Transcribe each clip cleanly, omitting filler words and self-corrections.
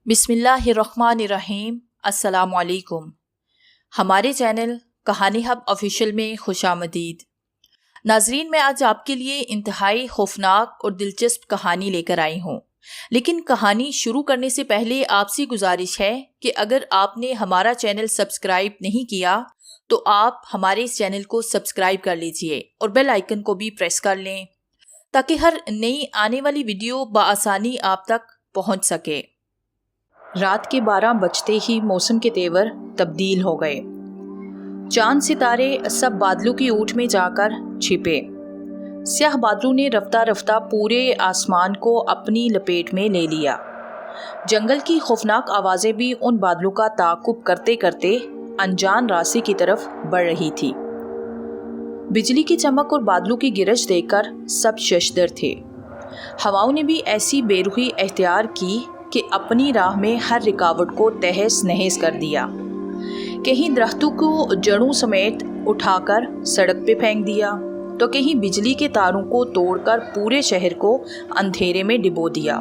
बिस्मिल्लाहिर्रहमानिर्रहीम। अस्सलामु अलैकुम। हमारे चैनल कहानी हब ऑफिशियल में खुशामदीद। नाजरीन, मैं आज आपके लिए इंतहाई खौफनाक और दिलचस्प कहानी लेकर आई हूँ, लेकिन कहानी शुरू करने से पहले आपसे गुजारिश है कि अगर आपने हमारा चैनल सब्सक्राइब नहीं किया तो आप हमारे इस चैनल को सब्सक्राइब कर लीजिए और बेल आइकन को भी प्रेस कर लें ताकि हर नई आने वाली वीडियो बआसानी आप तक पहुँच सके। रात के 12 बजते ही मौसम के तेवर तब्दील हो गए। चांद सितारे सब बादलों की ऊँट में जाकर छिपे। स्याह बादलों ने रफ्ता रफ्ता पूरे आसमान को अपनी लपेट में ले लिया। जंगल की खौफनाक आवाज़ें भी उन बादलों का ताक़ुब करते करते अनजान रास्ते की तरफ बढ़ रही थी। बिजली की चमक और बादलों की गिरज देखकर सब शशदर थे। हवाओं ने भी ऐसी बेरुखी एख्तियार की कि अपनी राह में हर रुकावट को तहस नहस कर दिया। कहीं दरख्तों को जड़ों समेत उठाकर सड़क पे फेंक दिया तो कहीं बिजली के तारों को तोड़कर पूरे शहर को अंधेरे में डिबो दिया।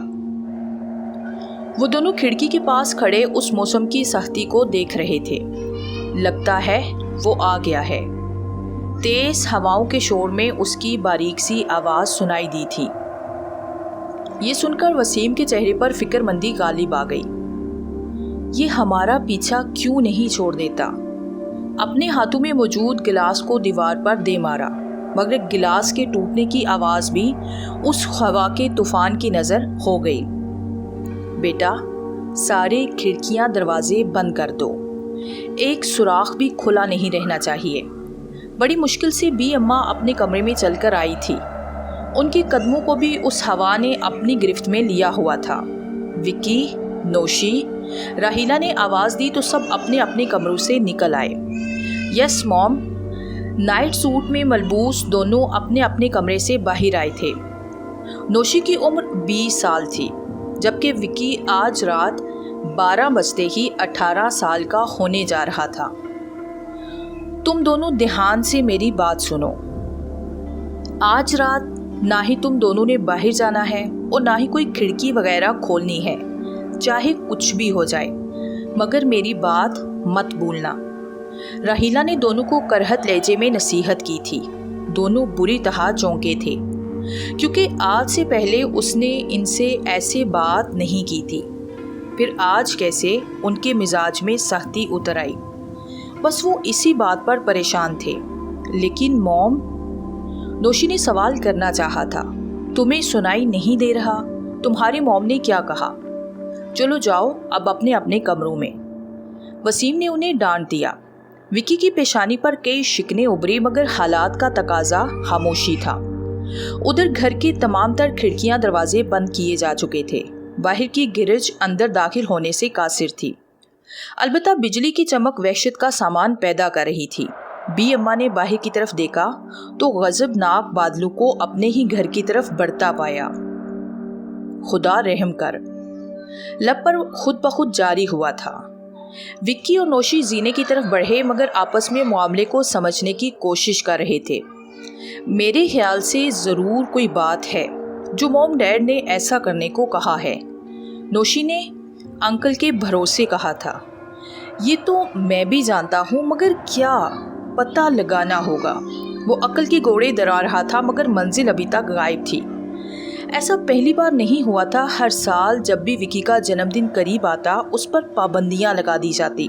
वो दोनों खिड़की के पास खड़े उस मौसम की सख्ती को देख रहे थे। लगता है वो आ गया है। तेज हवाओं के शोर में उसकी बारीक सी आवाज़ सुनाई दी थी। ये सुनकर वसीम के चेहरे पर फिक्रमंदी गालिब आ गई। ये हमारा पीछा क्यों नहीं छोड़ देता? अपने हाथों में मौजूद गिलास को दीवार पर दे मारा, मगर गिलास के टूटने की आवाज़ भी उस हवा के तूफान की नज़र हो गई। बेटा, सारे खिड़कियां दरवाजे बंद कर दो। एक सुराख भी खुला नहीं रहना चाहिए। बड़ी मुश्किल से बी अम्मा अपने कमरे में चलकर आई थी। उनके कदमों को भी उस हवा ने अपनी गिरफ्त में लिया हुआ था। विक्की, नौशी, राहिला ने आवाज़ दी तो सब अपने अपने कमरों से निकल आए। Yes mom. नाइट सूट में मलबूस दोनों अपने अपने कमरे से बाहर आए थे। नौशी की उम्र 20 साल थी, जबकि विक्की आज रात 12 बजते ही 18 साल का होने जा रहा था। तुम दोनों ध्यान से मेरी बात सुनो। आज रात ना ही तुम दोनों ने बाहर जाना है और ना ही कोई खिड़की वगैरह खोलनी है, चाहे कुछ भी हो जाए, मगर मेरी बात मत भूलना। राहिला ने दोनों को करहत लहजे में नसीहत की थी। दोनों बुरी तरह चौंके थे, क्योंकि आज से पहले उसने इनसे ऐसे बात नहीं की थी। फिर आज कैसे उनके मिजाज में सख्ती उतर आई। बस वो इसी बात पर परेशान थे। लेकिन मॉम, नौशी ने सवाल करना चाहा था, तुम्हें सुनाई नहीं दे रहा? तुम्हारी मॉम ने क्या कहा? चलो जाओ अब अपने अपने कमरों में। वसीम ने उन्हें डांट दिया। विक्की की पेशानी पर कई शिकने उभरी, मगर हालात का तकाजा खामोशी था। उधर घर के तमाम तर खिड़कियां दरवाजे बंद किए जा चुके थे। बाहर की गिरज अंदर दाखिल होने से कासिर थी। अलबत्ता बिजली की चमक वहशत का सामान पैदा कर रही थी। बी अम्मा ने बाहर की तरफ देखा तो गजबनाक बादलों को अपने ही घर की तरफ बढ़ता पाया। खुदा रहम कर, लब पर खुद ब खुद जारी हुआ था। विक्की और नौशी जीने की तरफ बढ़े, मगर आपस में मामले को समझने की कोशिश कर रहे थे। मेरे ख्याल से ज़रूर कोई बात है जो मॉम डैड ने ऐसा करने को कहा है, नौशी ने अंकल के भरोसे कहा था। ये तो मैं भी जानता हूँ, मगर क्या पता लगाना होगा। वो अक्ल के घोड़े दौड़ा रहा था, मगर मंजिल अभी तक गायब थी। ऐसा पहली बार नहीं हुआ था। हर साल जब भी विक्की का जन्मदिन करीब आता, उस पर पाबंदियां लगा दी जाती।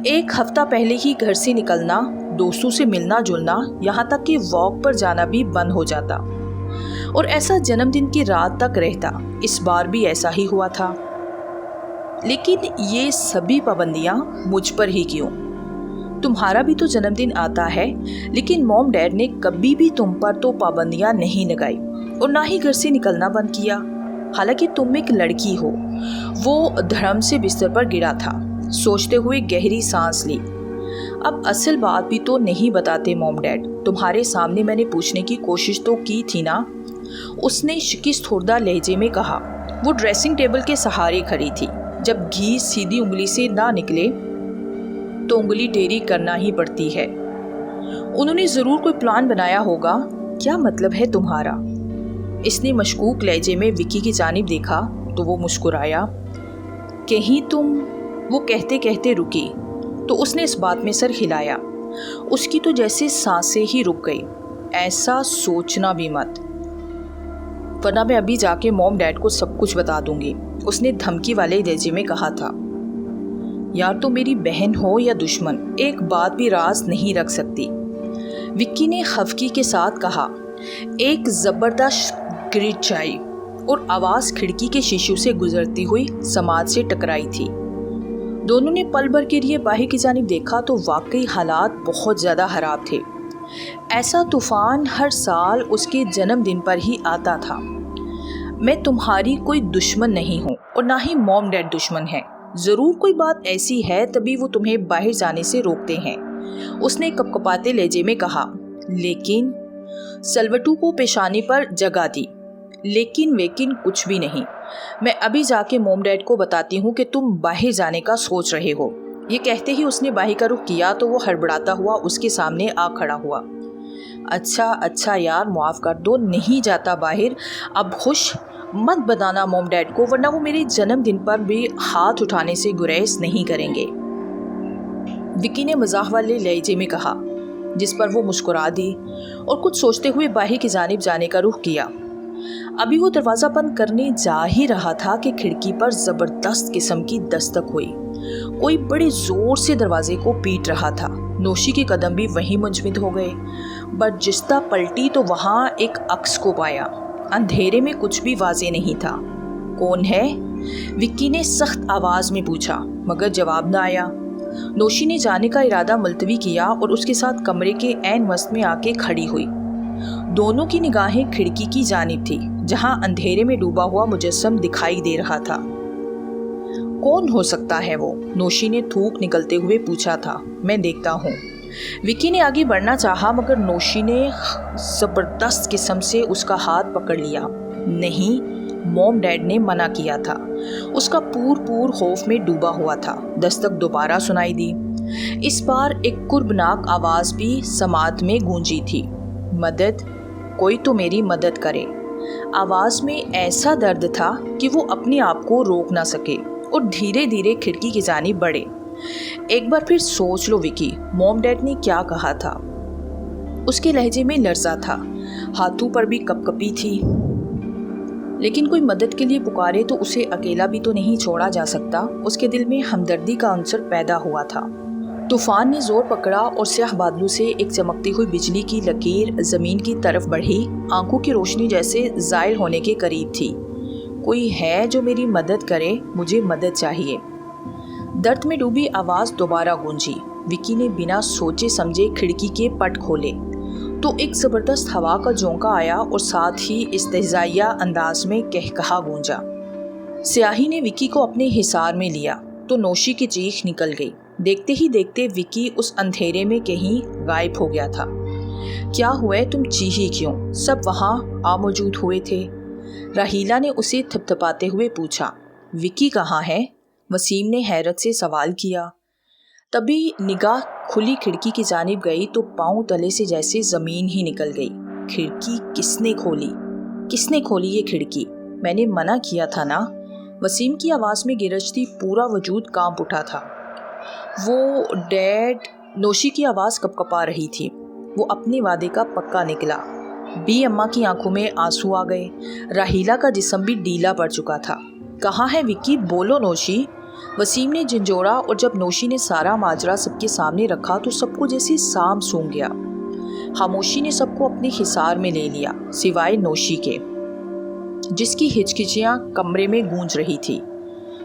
एक हफ्ता पहले ही घर से निकलना, दोस्तों से मिलना जुलना, यहाँ तक कि वॉक पर जाना भी बंद हो जाता। और ऐसा जन्मदिन की रात तक रहता। इस बार भी ऐसा ही हुआ था। लेकिन ये सभी पाबंदियां मुझ पर ही क्यों? तुम्हारा भी तो जन्मदिन आता है, लेकिन मॉम डैड ने कभी भी तुम पर तो पाबंदियां नहीं लगाई और ना ही घर से निकलना बंद किया। हालांकि तुम एक लड़की हो। वो धर्म से बिस्तर पर गिरा था, सोचते हुए गहरी सांस ली। अब असल बात भी तो नहीं बताते मॉम डैड। तुम्हारे सामने मैंने पूछने की कोशिश तो की थी ना, उसने शिकस्तोरदा लहजे में कहा। वो ड्रेसिंग टेबल के सहारे खड़ी थी। जब घी सीधी उंगली से ना निकले तो उंगली टेढ़ी करना ही पड़ती है। उन्होंने जरूर कोई प्लान बनाया होगा। क्या मतलब है तुम्हारा? इसने मशकूक लहजे में विक्की की जानिब देखा तो वो मुस्कुराया। کہیں تم، وہ کہتے کہتے رکی تو اس نے اس بات میں سر ہلایا۔ اس کی تو جیسے سانسیں ہی رک گئی۔ ایسا سوچنا بھی مت، ورنہ میں ابھی جا کے موم ڈیڈ کو سب کچھ بتا دوں گی، اس نے دھمکی والے لہجے میں کہا تھا۔ یار تو میری بہن ہو یا دشمن، ایک بات بھی راز نہیں رکھ سکتی، وکی نے خفگی کے ساتھ کہا۔ ایک زبردست گرج آئی اور آواز کھڑکی کے شیشوں سے گزرتی ہوئی سماعت سے ٹکرائی تھی۔ دونوں نے پل بھر کے لیے باہر کی جانب دیکھا تو واقعی حالات بہت زیادہ خراب تھے۔ ایسا طوفان ہر سال اس کے جنم دن پر ہی آتا تھا۔ میں تمہاری کوئی دشمن نہیں ہوں اور نہ ہی موم ڈیڈ دشمن ہے، ضرور کوئی بات ایسی ہے تبھی وہ تمہیں باہر جانے سے روکتے ہیں، اس نے کپکپاتے لہجے میں کہا۔ لیکن سلوٹو کو پیشانی پر جگہ دی۔ لیکن کچھ بھی نہیں، میں ابھی جا کے موم ڈیڈ کو بتاتی ہوں کہ تم باہر جانے کا سوچ رہے ہو۔ یہ کہتے ہی اس نے باہر کا رخ کیا تو وہ ہڑبڑاتا ہوا اس کے سامنے آ کھڑا ہوا۔ اچھا یار معاف کر دو، نہیں جاتا باہر، اب خوش مت بتانا موم ڈیڈ کو، ورنہ وہ میرے جنم دن پر بھی ہاتھ اٹھانے سے گریز نہیں کریں گے، وکی نے مزاح والے لہجے میں کہا، جس پر وہ مسکرا دی اور کچھ سوچتے ہوئے باہر کی جانب جانے کا رخ کیا۔ ابھی وہ دروازہ بند کرنے جا ہی رہا تھا کہ کھڑکی پر زبردست قسم کی دستک ہوئی۔ کوئی بڑے زور سے دروازے کو پیٹ رہا تھا۔ نوشی کے قدم بھی وہیں منجمد ہو گئے۔ برجستہ پلٹی تو وہاں ایک عکس کو پایا۔ اندھیرے میں کچھ بھی واضح نہیں تھا۔ کون ہے؟ وکی نے سخت آواز میں پوچھا، مگر جواب نہ آیا۔ نوشی نے جانے کا ارادہ ملتوی کیا اور اس کے ساتھ کمرے کے عین وسط میں آ کے کھڑی ہوئی۔ دونوں کی نگاہیں کھڑکی کی جانب تھی، جہاں اندھیرے میں ڈوبا ہوا مجسم دکھائی دے رہا تھا۔ کون ہو سکتا ہے وہ؟ نوشی نے تھوک نکلتے ہوئے پوچھا تھا۔ میں دیکھتا ہوں۔ وکی نے آگے بڑھنا چاہا مگر نوشی نے زبردست قسم سے اس کا ہاتھ پکڑ لیا۔ نہیں، موم ڈیڈ نے منع کیا تھا۔ اس کا پور خوف میں ڈوبا ہوا تھا۔ دستک دوبارہ سنائی دی۔ اس بار ایک کربناک آواز بھی سماعت میں گونجی تھی۔ مدد، کوئی تو میری مدد کرے۔ آواز میں ایسا درد تھا کہ وہ اپنے آپ کو روک نہ سکے اور دھیرے دھیرے کھڑکی کی جانب بڑھے۔ ایک بار پھر سوچ لو وکی، موم ڈیڈ نے کیا کہا تھا؟ اس کے لہجے میں لرزہ تھا، ہاتھوں پر بھی کپکپی تھی۔ لیکن کوئی مدد کے لیے پکارے تو اسے اکیلا بھی تو نہیں چھوڑا جا سکتا۔ اس کے دل میں ہمدردی کا عنصر پیدا ہوا تھا۔ طوفان نے زور پکڑا اور سیاہ بادلوں سے ایک چمکتی ہوئی بجلی کی لکیر زمین کی طرف بڑھی، آنکھوں کی روشنی جیسے زائل ہونے کے قریب تھی۔ کوئی ہے جو میری مدد کرے، مجھے مدد چاہیے۔ درد میں ڈوبی آواز دوبارہ گونجی۔ وکی نے بنا سوچے سمجھے کھڑکی کے پٹ کھولے تو ایک زبردست ہوا کا جھونکا آیا اور ساتھ ہی استہزائیہ انداز میں کہکہا گونجا۔ سیاہی نے وکی کو اپنے حصار میں لیا تو نوشی کی چیخ نکل گئی۔ دیکھتے ہی دیکھتے وکی اس اندھیرے میں کہیں غائب ہو گیا تھا۔ کیا ہوا، تم چیخی کیوں؟ سب وہاں آ موجود ہوئے تھے۔ راہیلہ نے اسے تھپتھپاتے ہوئے پوچھا۔ وکی کہاں ہے؟ وسیم نے حیرت سے سوال کیا۔ تبھی نگاہ کھلی کھڑکی کی جانب گئی تو پاؤں تلے سے جیسے زمین ہی نکل گئی۔ کھڑکی کس نے کھولی یہ کھڑکی؟ میں نے منع کیا تھا نا؟ وسیم کی آواز میں گرجتی پورا وجود کانپ اٹھا تھا۔ وہ ڈیڈ، نوشی کی آواز کپکپا رہی تھی۔ وہ اپنے وعدے کا پکا نکلا۔ بی اماں کی آنکھوں میں آنسو آ گئے۔ راہیلہ کا جسم بھی ڈھیلا پڑ چکا تھا۔ کہاں ہے وکی؟ بولو نوشی، وسیم نے جھنجھوڑا اور جب نوشی نے سارا ماجرا سب کے سامنے رکھا تو سب کو جیسے سام سونگ گیا۔ خاموشی نے سب کو اپنے حصار میں لے لیا، سوائے نوشی کے، جس کی ہچکچیاں کمرے میں گونج رہی تھی۔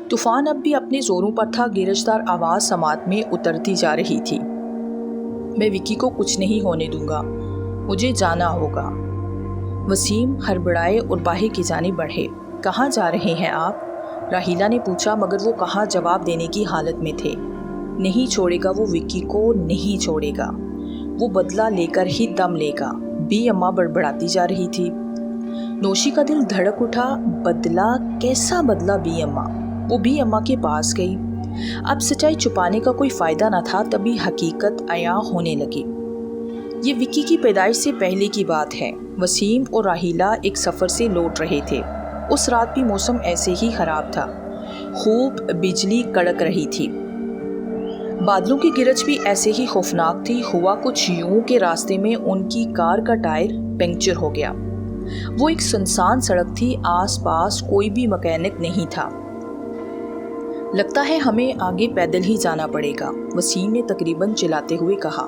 طوفان اب بھی اپنے زوروں پر تھا، گرجدار آواز سماعت میں اترتی جا رہی تھی۔ میں وکی کو کچھ نہیں ہونے دوں گا، مجھے جانا ہوگا۔ وسیم ہڑبڑائے اور باہر کی جانب بڑھے۔ کہاں جا رہے ہیں آپ؟ راہیلہ نے پوچھا مگر وہ کہاں جواب دینے کی حالت میں تھے۔ نہیں چھوڑے گا وہ وکی کو، نہیں چھوڑے گا، وہ بدلہ لے کر ہی دم لے گا، بی اماں بڑبڑاتی جا رہی تھی۔ نوشی کا دل دھڑک اٹھا۔ بدلہ؟ کیسا بدلہ بی اماں؟ وہ بی اماں کے پاس گئی۔ اب سچائی چھپانے کا کوئی فائدہ نہ تھا، تبھی حقیقت عیاں ہونے لگی۔ یہ وکی کی پیدائش سے پہلے کی بات ہے۔ وسیم اور راہیلہ ایک سفر سے لوٹ رہے تھے۔ اس رات بھی موسم ایسے ہی خراب تھا۔ खूब बिजली कड़क रही थी। बादलों की गिरज भी ऐसे ही खौफनाक थी। हुआ कुछ यूं के रास्ते में उनकी कार का टायर पंक्चर हो गया। वो एक सुनसान सड़क थी, आसपास कोई भी मैकेनिक नहीं था। लगता है हमें आगे पैदल ही जाना पड़ेगा, वसीम ने तकरीबन चिल्लाते हुए कहा।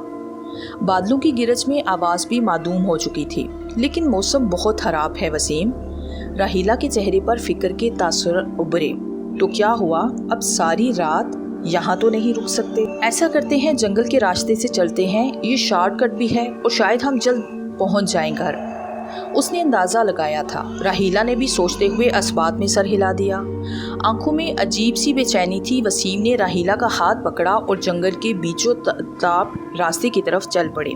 बादलों की गिरज में आवाज़ भी मादूम हो चुकी थी। लेकिन मौसम बहुत खराब है वसीम। राहीला के चेहरे पर फिक्र के तासुर उभरे। तो क्या हुआ, अब सारी रात यहाँ तो नहीं रुक सकते? ऐसा करते हैं, जंगल के रास्ते से चलते हैं, ये शॉर्टकट भी है और शायद हम जल्द पहुँच जाएं घर। उसने अंदाज़ा लगाया था। राहीला ने भी सोचते हुए अस्बात में सर हिला दिया। आंखों में अजीब सी बेचैनी थी। वसीम ने राहीला का हाथ पकड़ा और जंगल के बीचों ताप रास्ते की तरफ चल पड़े।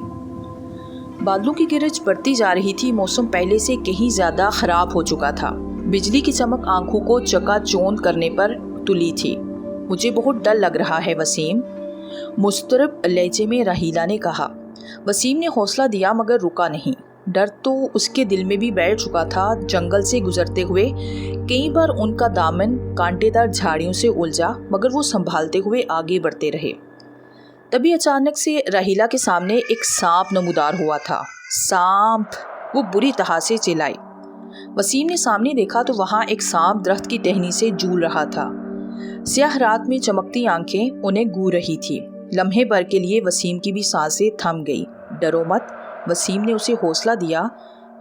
बादलों की गिरज बढ़ती जा रही थी। मौसम पहले से कहीं ज़्यादा ख़राब हो चुका था। बिजली की चमक आंखों को चकाचौंध करने पर तुली थी। मुझे बहुत डर लग रहा है वसीम, मुस्तरब लहजे में राहीला ने कहा। वसीम ने हौसला दिया मगर रुका नहीं। डर तो उसके दिल में भी बैठ चुका था। जंगल से गुजरते हुए कई बार उनका दामन कांटेदार झाड़ियों से उलझा, मगर वो संभालते हुए आगे बढ़ते रहे। तभी अचानक से राहीला के सामने एक सांप नमूदार हुआ था। सांप! वो बुरी तरह से चिल्लाई। वसीम ने सामने देखा तो वहाँ एक सांप दरख्त की टहनी से झूल रहा था। स्याह रात में चमकती आंखें उन्हें गूं रही थी। लम्हे भर के लिए वसीम की भी सांसें थम गई। डरो मत, वसीम ने उसे हौसला दिया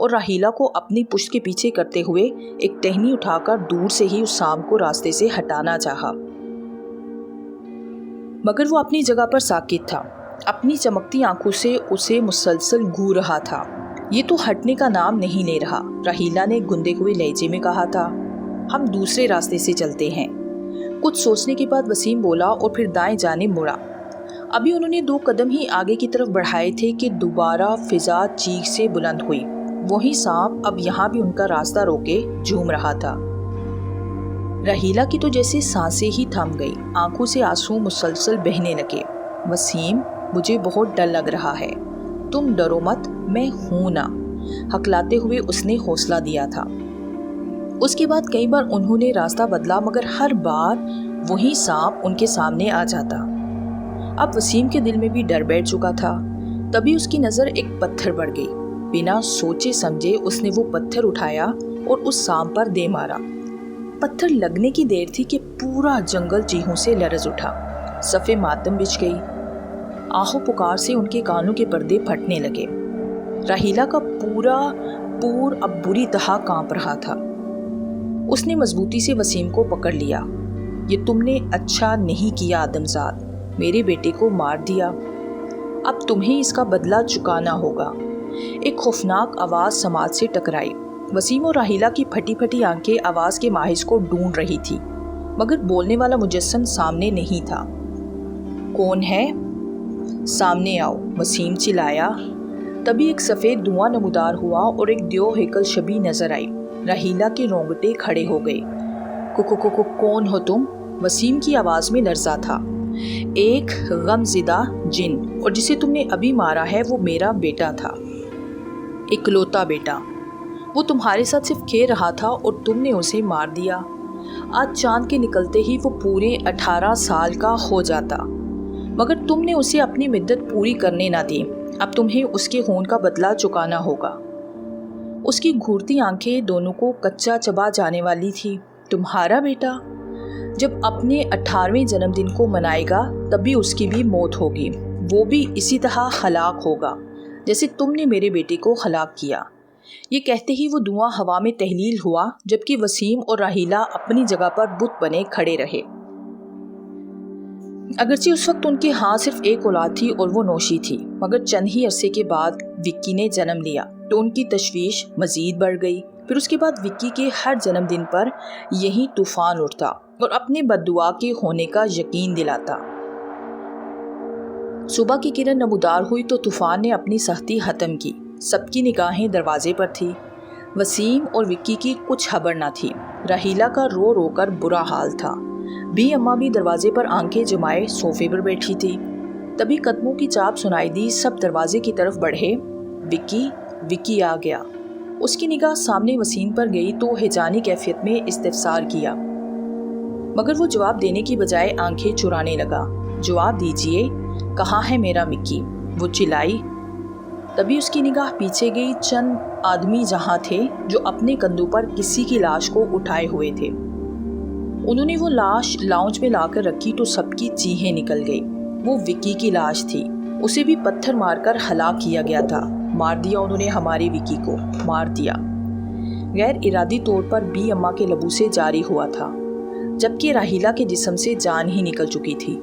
और राहीला को अपनी पुश्त के पीछे करते हुए एक टहनी उठाकर दूर से ही उस सांप को रास्ते से हटाना चाहा, मगर वो अपनी जगह पर साकित था। अपनी चमकती आंखों से उसे मुसलसल घूर रहा था। ये तो हटने का नाम नहीं ले रहा। राहीला ने गुंदे हुए लहजे में कहा था। हम दूसरे रास्ते से चलते हैं। कुछ सोचने के बाद वसीम बोला और फिर दाएं जाने मुड़ा। अभी उन्होंने 2 कदम ही आगे की तरफ बढ़ाए थे कि दोबारा फिजा चीख से बुलंद हुई। वही सांप अब यहाँ भी उनका रास्ता रोके झूम रहा था। राहीला की तो जैसे सांसें ही थम गई। आंखों से आंसू मुसलसल बहने लगे। वसीम, मुझे बहुत डर लग रहा है। तुम डरो मत, मैं हूं ना, हकलाते हुए उसने हौसला दिया था। उसके बाद कई बार उन्होंने रास्ता बदला, मगर हर बार वही सांप उनके सामने आ जाता। अब वसीम के दिल में भी डर बैठ चुका था। तभी उसकी नज़र एक पत्थर पड़ गई। बिना सोचे समझे उसने वो पत्थर उठाया और उस सांप पर दे मारा। पत्थर लगने की देर थी कि पूरा जंगल चीहों से लरज उठा। सफ़े मातम बिछ गई। आहो पुकार से उनके कानों के पर्दे फटने लगे। राहीला का पूर अब बुरी तरह कांप रहा था। उसने मजबूती से वसीम को पकड़ लिया। ये तुमने अच्छा नहीं किया आदमजाद, मेरे बेटे को मार दिया। अब तुम्हें इसका बदला चुकाना होगा। एक खौफनाक आवाज़ समाज से टकराई। वसीम और राहीला की फटी फटी आंखें आवाज़ के माहिर को ढूंढ रही थी, मगर बोलने वाला मुजस्सम सामने नहीं था। कौन है? सामने आओ, वसीम चिल्लाया। तभी एक सफ़ेद धुआं नमूदार हुआ और एक देव हेकल शबी नजर आई। राहीला के रोंगटे खड़े हो गए। कौन हो तुम? वसीम की आवाज़ में लर्जा था। एक गमज़िदा जिन, और जिसे तुमने अभी मारा है वो मेरा बेटा था, इकलौता बेटा। वो तुम्हारे साथ सिर्फ खेल रहा था और तुमने उसे मार दिया। आज चांद के निकलते ही वो पूरे 18 साल का हो जाता, मगर तुमने उसे अपनी मिद्दत पूरी करने ना दी। अब तुम्हें उसके खून का बदला चुकाना होगा। उसकी घूरती आंखें दोनों को कच्चा चबा जाने वाली थी। तुम्हारा बेटा जब अपने 18वें जन्मदिन को मनाएगा तभी उसकी भी मौत होगी। वो भी इसी तरह हलाक होगा जैसे तुमने मेरे बेटे को हलाक किया। ये कहते ही वो धुआं हवा में तहलील हुआ, जबकि वसीम और राहीला अपनी जगह पर बुत बने खड़े रहे। अगरचे उस वक्त उनके हाथ सिर्फ एक औलाद थी और वो नौशी थी, मगर चंद ही अरसे के बाद विक्की ने जन्म लिया तो उनकी तशवीश मजीद बढ़ गई। फिर उसके बाद विक्की के हर जन्मदिन पर यही तूफान उठता और अपने बद्दुआ के होने का यकीन दिलाता। सुबह की किरण नमूदार हुई तो तूफान ने अपनी सख्ती खत्म की। सबकी निगाहें दरवाजे पर थी। वसीम और विक्की की कुछ खबर न थी। राहीला का रो रो कर बुरा हाल था। बी अम्मा भी दरवाजे पर आंखें जमाए सोफे पर बैठी थी। तभी कदमों की चाप सुनाई दी। सब दरवाजे की तरफ बढ़े। विक्की आ गया। उसकी निगाह सामने वसीम पर गई तो हिजानी कैफियत में इस्तिफसार किया। مگر وہ جواب دینے کی بجائے آنکھیں چرانے لگا۔ جواب دیجئے، کہاں ہے میرا مکی؟ وہ چلائی۔ تبھی اس کی نگاہ پیچھے گئی۔ چند آدمی جہاں تھے جو اپنے کندھوں پر کسی کی لاش کو اٹھائے ہوئے تھے۔ انہوں نے وہ لاش لاؤنج میں لا کر رکھی تو سب کی چیخیں نکل گئی۔ وہ وکی کی لاش تھی۔ اسے بھی پتھر مار کر ہلاک کیا گیا تھا۔ مار دیا انہوں نے ہماری وکی کو، مار دیا۔ غیر ارادی طور پر بی اماں کے لبوں سے جاری ہوا تھا، جبکہ راہیلہ کے جسم سے جان ہی نکل چکی تھی۔